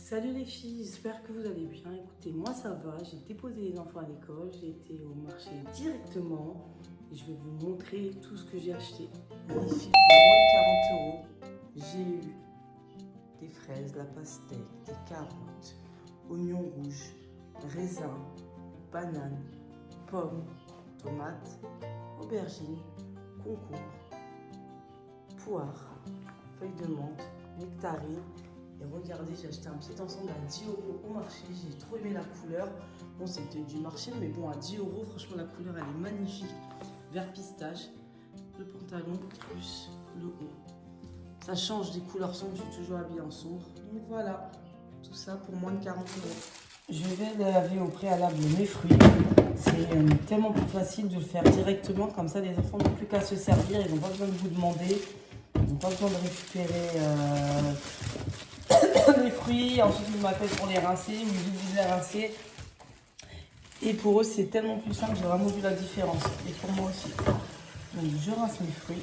Salut les filles, j'espère que vous allez bien. Écoutez, moi ça va, j'ai déposé les enfants à l'école, j'ai été au marché directement et je vais vous montrer tout ce que j'ai acheté. Les filles, pour moins de 40 €, j'ai eu des fraises, la pastèque, des carottes, oignons rouges, raisins, bananes, pommes, tomates, aubergines, concombres, poires, feuilles de menthe, nectarines. Et regardez, j'ai acheté un petit ensemble à 10 € au marché. J'ai trop aimé la couleur. Bon, c'était du marché, mais bon, à 10 €, franchement, la couleur, elle est magnifique. Vert pistache, le pantalon plus le haut. Ça change des couleurs sombres, je suis toujours habillée en sombre. Donc voilà, tout ça pour moins de 40 €. Je vais laver au préalable mes fruits. C'est tellement plus facile de le faire directement. Comme ça, les enfants n'ont plus qu'à se servir. Ils n'ont pas besoin de vous demander. Ils n'ont pas besoin de récupérer les fruits, ensuite ils m'appellent pour les rincer, ou ils oublient de les rincer. Et pour eux, c'est tellement plus simple, j'ai vraiment vu la différence. Et pour moi aussi. Donc je rince mes fruits.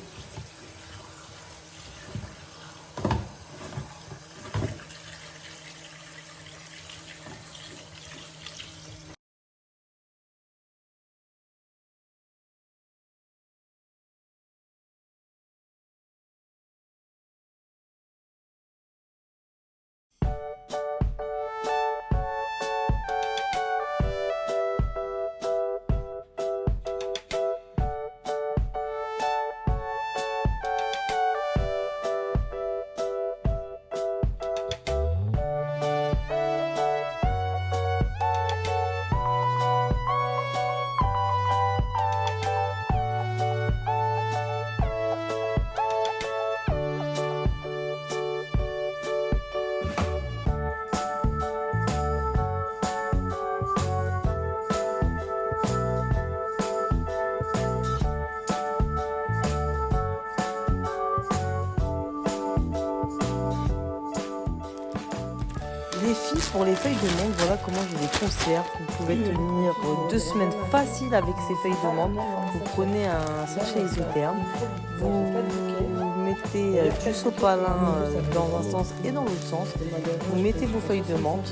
Les filles, pour les feuilles de menthe, voilà comment je les conserve. Vous pouvez tenir 2 semaines faciles avec ces feuilles de menthe. Vous prenez un sachet isotherme, vous mettez du sopalin dans un sens et dans l'autre sens. Vous mettez vos feuilles de menthe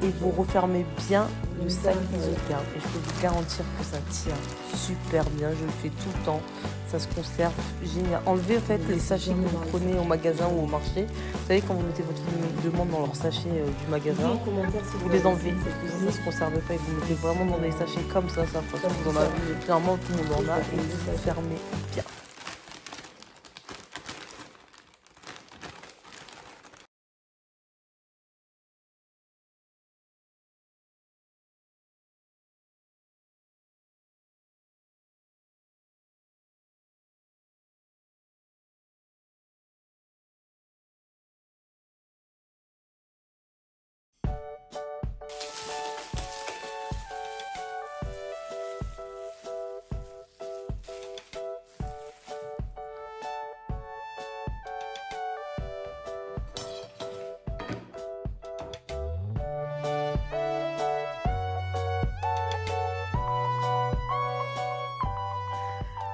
et vous refermez bien le sac isotherme. Et je peux vous garantir que ça tient super bien. Je le fais tout le temps. Ça se conserve génial. Enlevez en fait les sachets que vous prenez au magasin ou au marché. Vous savez, quand vous mettez votre demande dans leur sachet du magasin, vous les enlevez. Ça ne se conserve pas et vous mettez vraiment dans des sachets comme ça. Ça vous en avez. Généralement, tout le monde en a et vous fermez bien.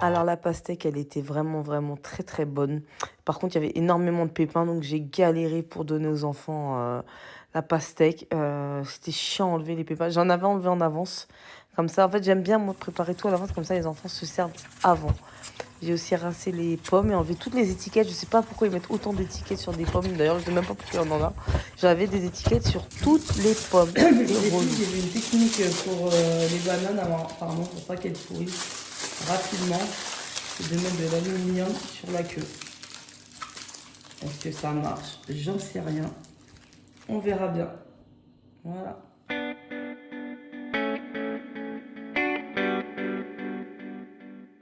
Alors la pastèque, elle était vraiment très très bonne. Par contre, il y avait énormément de pépins, donc j'ai galéré pour donner aux enfants la pastèque. C'était chiant à enlever les pépins. J'en avais enlevé en avance. Comme ça, en fait, j'aime bien moi préparer tout à l'avance, comme ça les enfants se servent avant. J'ai aussi rincé les pommes et enlevé toutes les étiquettes. Je sais pas pourquoi ils mettent autant d'étiquettes sur des pommes. D'ailleurs, je ne sais même pas pourquoi on en a. J'avais des étiquettes sur toutes les pommes. J'ai vu une technique pour les bananes, apparemment, pour pas qu'elles pourrissent rapidement, c'est de mettre de l'aluminium sur la queue. Est-ce que ça marche? J'en sais rien. On verra bien. Voilà.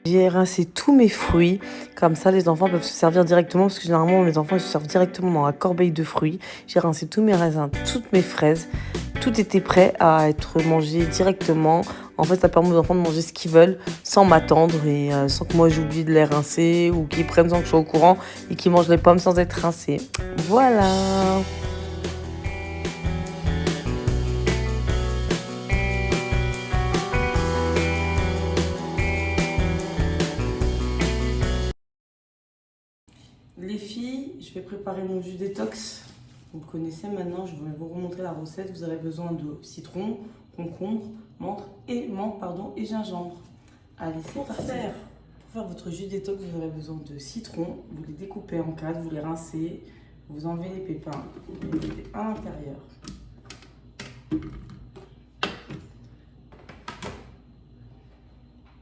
J'ai rincé tous mes fruits, comme ça les enfants peuvent se servir directement, parce que généralement les enfants ils se servent directement dans la corbeille de fruits. J'ai rincé tous mes raisins, toutes mes fraises, tout était prêt à être mangé directement. En fait, ça permet aux enfants de manger ce qu'ils veulent sans m'attendre et sans que moi j'oublie de les rincer ou qu'ils prennent sans que je sois au courant et qu'ils mangent les pommes sans être rincés. Voilà. Les filles, je vais préparer mon jus détox. Vous connaissez maintenant, je vais vous remontrer la recette. Vous aurez besoin de citron, concombre, menthe et gingembre. Allez, c'est parti. Pour faire votre jus détox, vous aurez besoin de citron. Vous les découpez en quatre, vous les rincez, vous enlevez les pépins, vous les mettez à l'intérieur.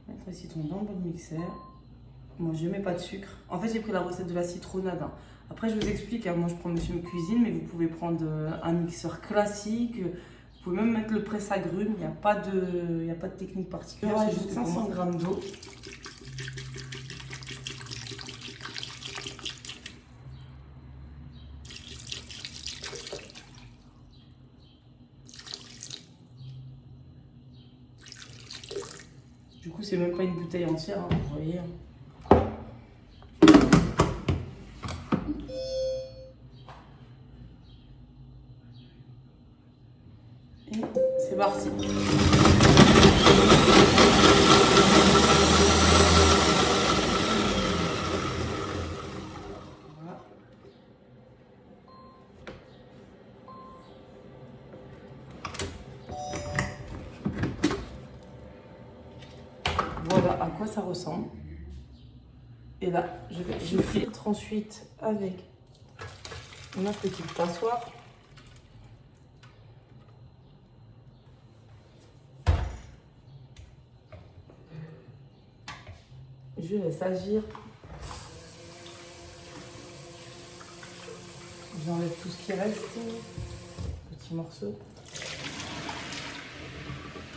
Mettre le citron dans le bol mixeur. Moi, je ne mets pas de sucre. En fait, j'ai pris la recette de la citronnade. Après, je vous explique. Moi, je prends Monsieur Cuisine, mais vous pouvez prendre un mixeur classique. Vous pouvez même mettre le presse-agrumes. Il n'y a pas de technique particulière. C'est juste 500 g d'eau. Du coup, c'est même pas une bouteille entière, hein, vous voyez. Et c'est parti. Voilà à quoi ça ressemble. Et là, je filtre ensuite avec ma petite passoire. Je laisse agir. J'enlève tout ce qui reste. Petit morceau.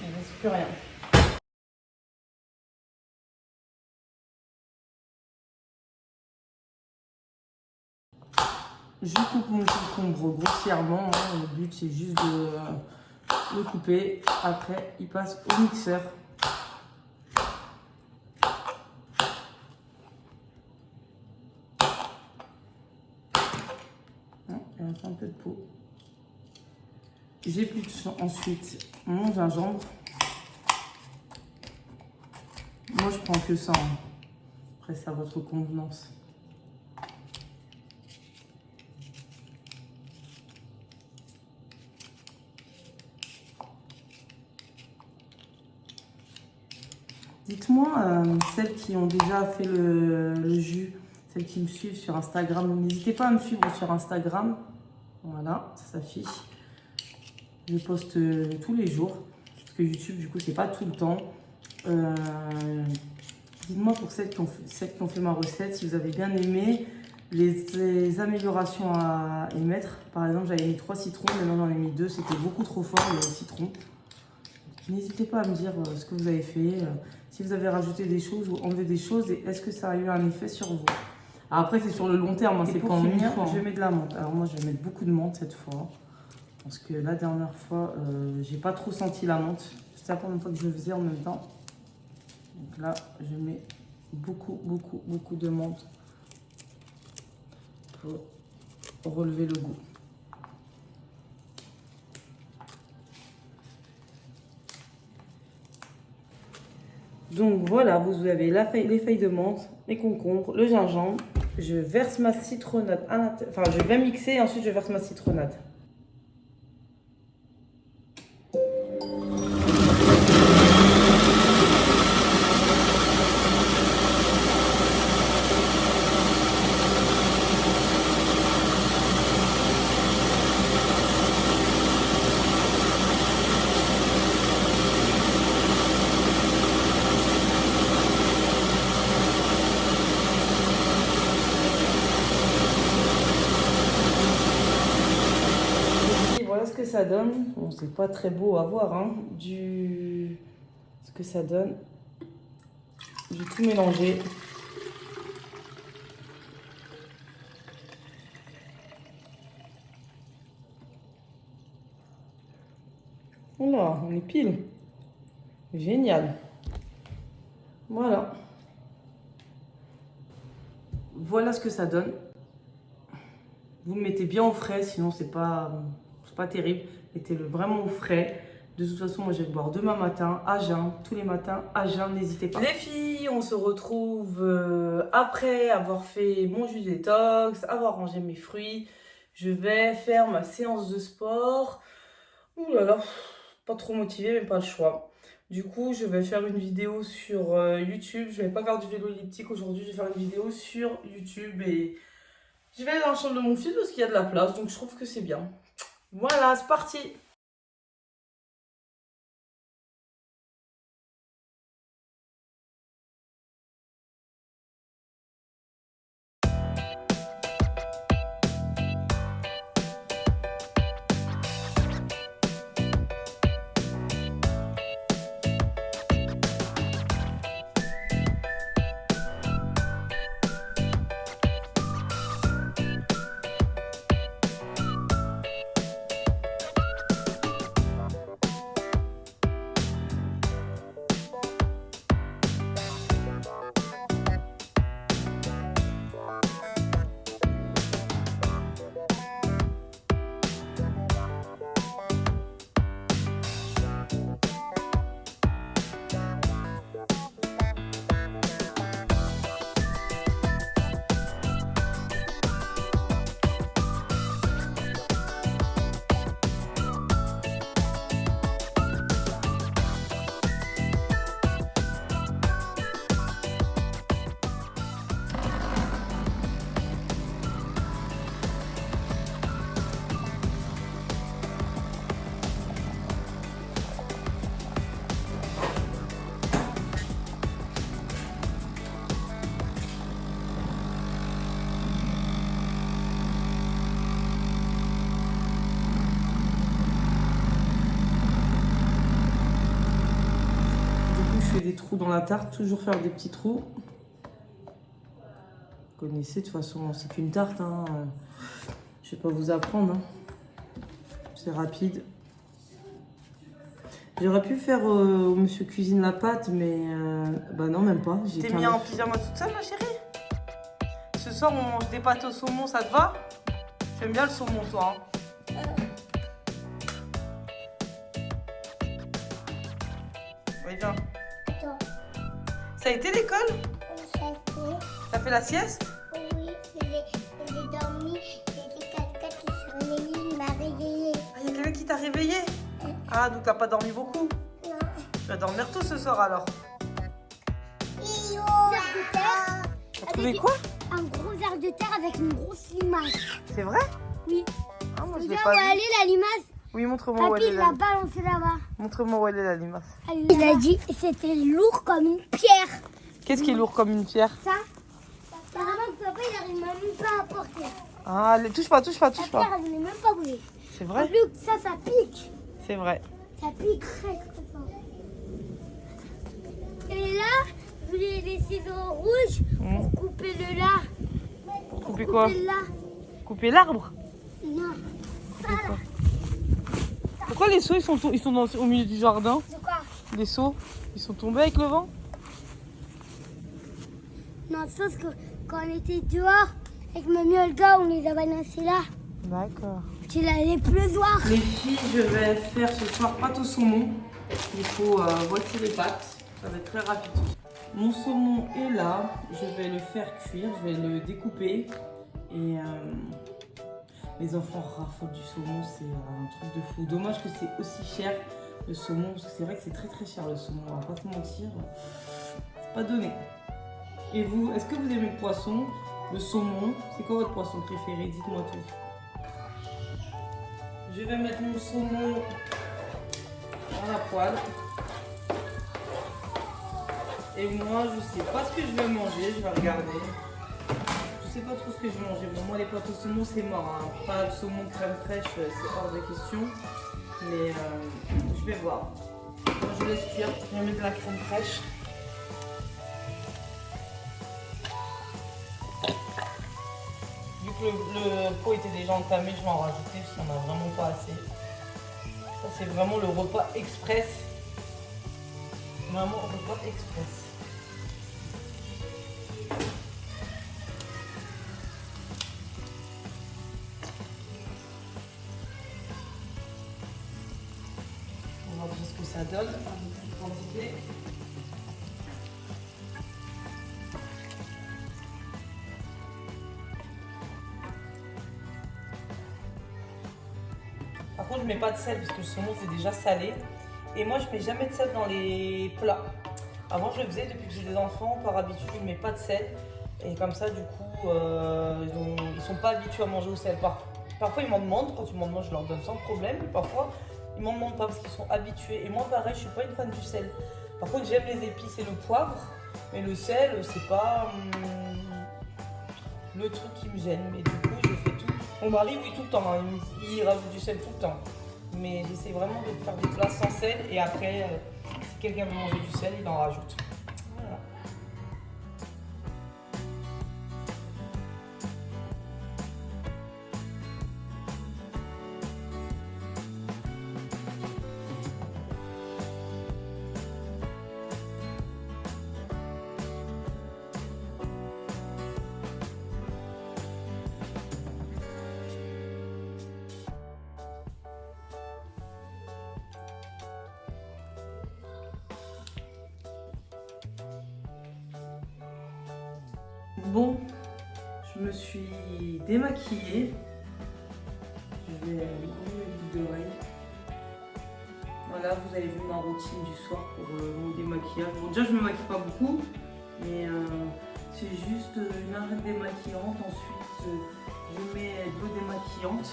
Il ne reste plus rien. Je coupe mon concombre grossièrement. Le but, c'est juste de le couper. Après, il passe au mixeur. Il reste un peu de peau. J'épluche ensuite mon gingembre. Moi, je prends que ça. Après, c'est à votre convenance. Dites-moi, celles qui ont déjà fait le jus, celles qui me suivent sur Instagram, n'hésitez pas à me suivre sur Instagram. Voilà, ça s'affiche. Je poste tous les jours, parce que YouTube, du coup, c'est pas tout le temps. Dites-moi pour celles qui ont fait ma recette, si vous avez bien aimé, les améliorations à émettre. Par exemple, j'avais mis 3 citrons, maintenant j'en ai mis 2, c'était beaucoup trop fort le citron. N'hésitez pas à me dire ce que vous avez fait, si vous avez rajouté des choses ou enlevé des choses, et est-ce que ça a eu un effet sur vous. Alors après, c'est sur le long terme, c'est pas en une fois. Je mets de la menthe. Alors moi, je vais mettre beaucoup de menthe cette fois. Parce que la dernière fois, j'ai pas trop senti la menthe. C'était la première fois que je le faisais en même temps. Donc là, je mets beaucoup de menthe pour relever le goût. Donc voilà, vous avez les feuilles de menthe, les concombres, le gingembre. Je verse ma citronnade à l'intérieur. Enfin, je vais mixer et ensuite je verse ma citronnade. Voilà ce que ça donne. Bon, c'est pas très beau à voir, hein, ce que ça donne. J'ai tout mélangé. Voilà, on est pile. Génial. Voilà. Voilà ce que ça donne. Vous le mettez bien au frais, sinon c'est pas terrible. Mettez-le vraiment au frais. De toute façon, moi je vais le boire demain matin à jeun, tous les matins à jeun, n'hésitez pas. Les filles, on se retrouve après avoir fait mon jus détox, avoir rangé mes fruits. Je vais faire ma séance de sport. Ouh là là, pas trop motivée, mais pas le choix. Du coup, je vais faire une vidéo sur YouTube. Je vais pas faire du vélo elliptique aujourd'hui. Je vais faire une vidéo sur YouTube et je vais aller dans la chambre de mon fils parce qu'il y a de la place. Donc, je trouve que c'est bien. Voilà, c'est parti. Des trous dans la tarte, toujours faire des petits trous. Vous connaissez, de toute façon, c'est qu'une tarte. Hein. Je vais pas vous apprendre. Hein. C'est rapide. J'aurais pu faire Monsieur Cuisine la pâte, mais bah non, même pas. T'es mis en pyjama toute seule, ma chérie? Ce soir, on mange des pâtes au saumon, ça te va? J'aime bien le saumon, toi. Hein. Oui, viens. Ça a été l'école? Ça a été. T'as fait la sieste? Oui, j'ai dormi. J'ai quelqu'un qui s'est réveillé, il m'a réveillé. Ah, il y a quelqu'un qui t'a réveillé? Ah, donc t'as pas dormi beaucoup? Non. Tu vas dormir tôt ce soir alors? T'as trouvé quoi? Un gros ver de terre avec une grosse limace. C'est vrai? Oui. Ah, moi je l'ai Regarde pas où vu. elle est la limace. Oui, montre-moi où Papy, elle est il la l'a balancé là-bas. Montre-moi où elle est la limace. Il a dit que c'était lourd comme une pierre. Qu'est-ce qui est lourd comme une pierre? Ça, carrément que papa il n'arrive même pas à porter. Ah, touche pas. La pierre elle ne même pas bouger. C'est En vrai? plus, ça pique. C'est vrai. Ça pique très très fort. Et là, je voulais les ciseaux rouges pour couper le lard. Pour couper quoi? Le lard. Couper l'arbre? Non. Pourquoi les seaux ils sont au milieu du jardin? De quoi? Les seaux, ils sont tombés avec le vent? Non, sauf que quand on était dehors, avec mamie Olga, on les a balancés là. D'accord. Qu'il allait pleuvoir. Les filles, je vais faire ce soir pâte au saumon. Il faut voici les pâtes. Ça va être très rapide. Mon saumon est là. Je vais le faire cuire. Je vais le découper. Et les enfants raffolent du saumon. C'est un truc de fou. Dommage que c'est aussi cher le saumon. Parce que c'est vrai que c'est très très cher le saumon. On va pas se mentir. C'est pas donné. Et vous, est-ce que vous aimez le poisson? Le saumon? C'est quoi votre poisson préféré? Dites-moi tout. Je vais mettre mon saumon dans la poêle. Et moi, je sais pas ce que je vais manger. Je vais regarder. Je sais pas trop ce que je vais manger. Bon, moi, les pâtes au saumon, c'est mort. Hein. Pas de saumon crème fraîche, c'est hors de question. Mais je vais voir. Moi, je laisse cuire. Je vais mettre de la crème fraîche. Vu que le pot était déjà entamé, je vais en rajouter parce qu'on n'a vraiment pas assez. Ça, c'est vraiment le repas express. Vraiment repas express. On va voir ce que ça donne. Une petite quantité. je mets pas de sel parce que le saumon c'est déjà salé. Et moi je mets jamais de sel dans les plats. Avant je le faisais, depuis que j'ai des enfants, par habitude je ne mets pas de sel. Et comme ça du coup ils sont pas habitués à manger au sel. Parfois ils m'en demandent, quand ils m'en demandent je leur donne sans problème. Mais parfois ils m'en demandent pas parce qu'ils sont habitués. Et moi pareil, je suis pas une fan du sel. Par contre j'aime les épices et le poivre. Mais le sel c'est pas le truc qui me gêne. Mais du coup je fais tout. Mon mari oui tout le temps, hein. Il rajoute du sel tout le temps. Mais j'essaie vraiment de faire des plats sans sel. Et après si quelqu'un veut manger du sel, il en rajoute. Voilà. Bon, je me suis démaquillée. Je vais découvrir une boucle d'oreille. Voilà, vous avez vu ma routine du soir pour mon démaquillage. Bon, déjà, je ne me maquille pas beaucoup, mais c'est juste une arête démaquillante. Ensuite, je mets de l'eau démaquillante.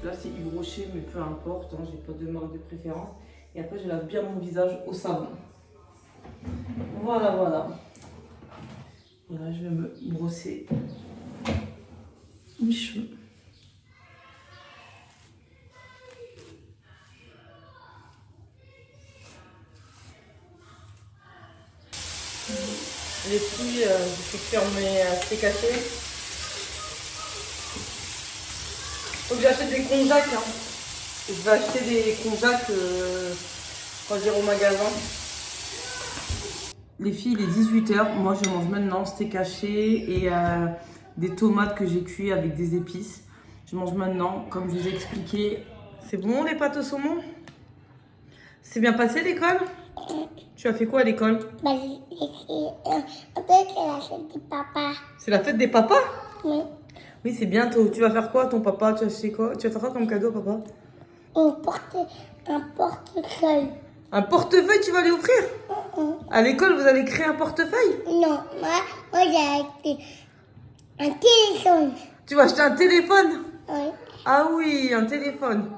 Là, c'est Yves Rocher, mais peu importe, hein, j'ai pas de marque de préférence. Et après, je lave bien mon visage au savon. Voilà, voilà. Et là, je vais me brosser mes cheveux. Les filles, je fais faire mes steaks hachés. Faut que j'achète des konjac. Hein. Je vais acheter des konjac quand j'irai au magasin. Les filles, il est 18 h. Moi, je mange maintenant steak haché et des tomates que j'ai cuites avec des épices. Je mange maintenant, comme je vous ai expliqué. C'est bon les pâtes au saumon? C'est bien passé l'école? Tu as fait quoi à l'école? Bah, en fait, c'est la fête du papa. C'est la fête des papas? Oui. Oui, c'est bientôt. Tu vas faire quoi ton papa? Tu vas acheter quoi? Tu vas faire quoi comme cadeau papa? Un portefeuille. Un portefeuille, tu vas lui offrir? À l'école, vous allez créer un portefeuille? Non, moi j'ai acheté un téléphone. Tu vas acheter un téléphone? Oui. Ah oui, un téléphone.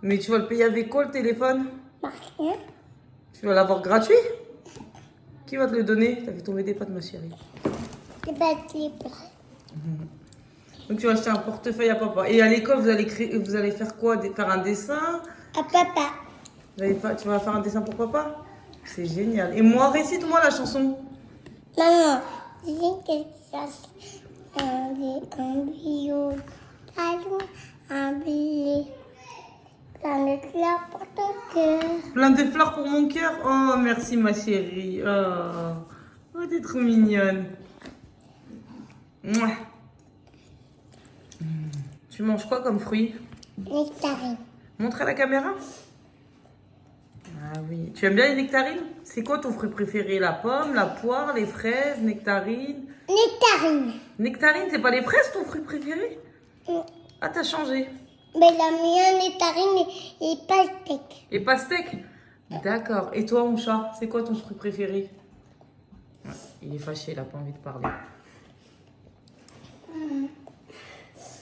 Mais tu vas le payer avec quoi le téléphone? Martin. Tu vas l'avoir gratuit? Qui va te le donner? T'as fait tomber des pattes, ma chérie. C'est pas libre. Donc tu vas acheter un portefeuille à papa. Et à l'école, vous allez faire quoi? Faire un dessin? À papa. Tu vas faire un dessin pour papa? C'est génial. Et moi, récite-moi la chanson. Maman, dis quelque chose. Un bio, un billet. Plein de fleurs pour ton cœur. Plein de fleurs pour mon cœur. Oh, merci ma chérie. Oh, t'es trop mignonne. Mouah. Tu manges quoi comme fruit? Nectarine. Montre à la caméra. Ah oui. Tu aimes bien les nectarines? C'est quoi ton fruit préféré? La pomme, la poire, les fraises, nectarine? Nectarine. Nectarine, c'est pas les fraises ton fruit préféré? Ah, t'as changé. Mais la mienne, nectarine et pastèque. Et pastèque? D'accord. Et toi, mon chat, c'est quoi ton fruit préféré? Ouais, il est fâché, il a pas envie de parler.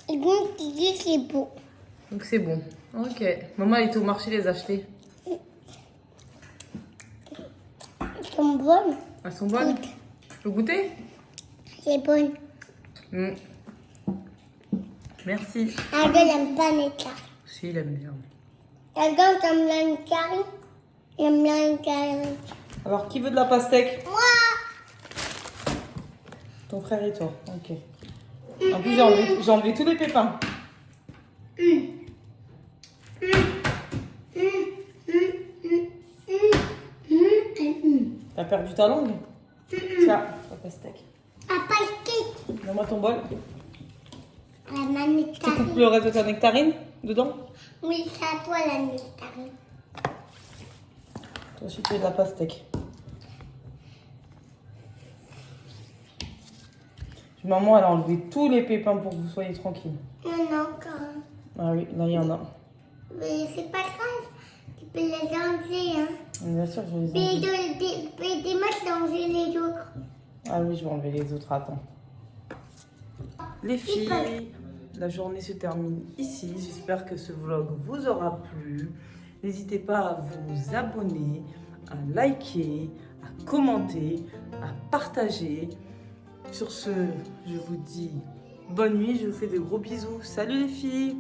Et donc, tu dis c'est beau. Donc c'est bon. Ok. Maman, elle était au marché les acheter. Elles sont bonnes. Elles sont bonnes? Goûte. Je peux goûter? C'est bon. Merci. Argon n'aime pas les nectarines. Si, il aime bien. Argon aime bien les nectarines. Il aime bien les nectarines. Alors, qui veut de la pastèque? Moi. Ton frère et toi. Ok. En plus, j'ai enlevé tous les pépins. T'as perdu ta langue? Tiens, la pastèque. Un pastèque. Donne-moi ton bol. La Tu nectarine. coupes le reste de ta nectarine dedans? Oui, c'est à toi la nectarine. Toi aussi, tu veux de la pastèque. Maman, elle a enlevé tous les pépins pour que vous soyez tranquille. Il y en a encore. Ah oui, là, il y en a. Mais c'est pas grave. Tu peux les enlever, hein. Bien sûr, je vais les Mais enlever. des matchs d'enlever les autres. Ah oui, je vais enlever les autres, attends. Les filles, la journée se termine ici. J'espère que ce vlog vous aura plu. N'hésitez pas à vous abonner, à liker, à commenter, à partager. Sur ce, je vous dis bonne nuit. Je vous fais de gros bisous. Salut les filles!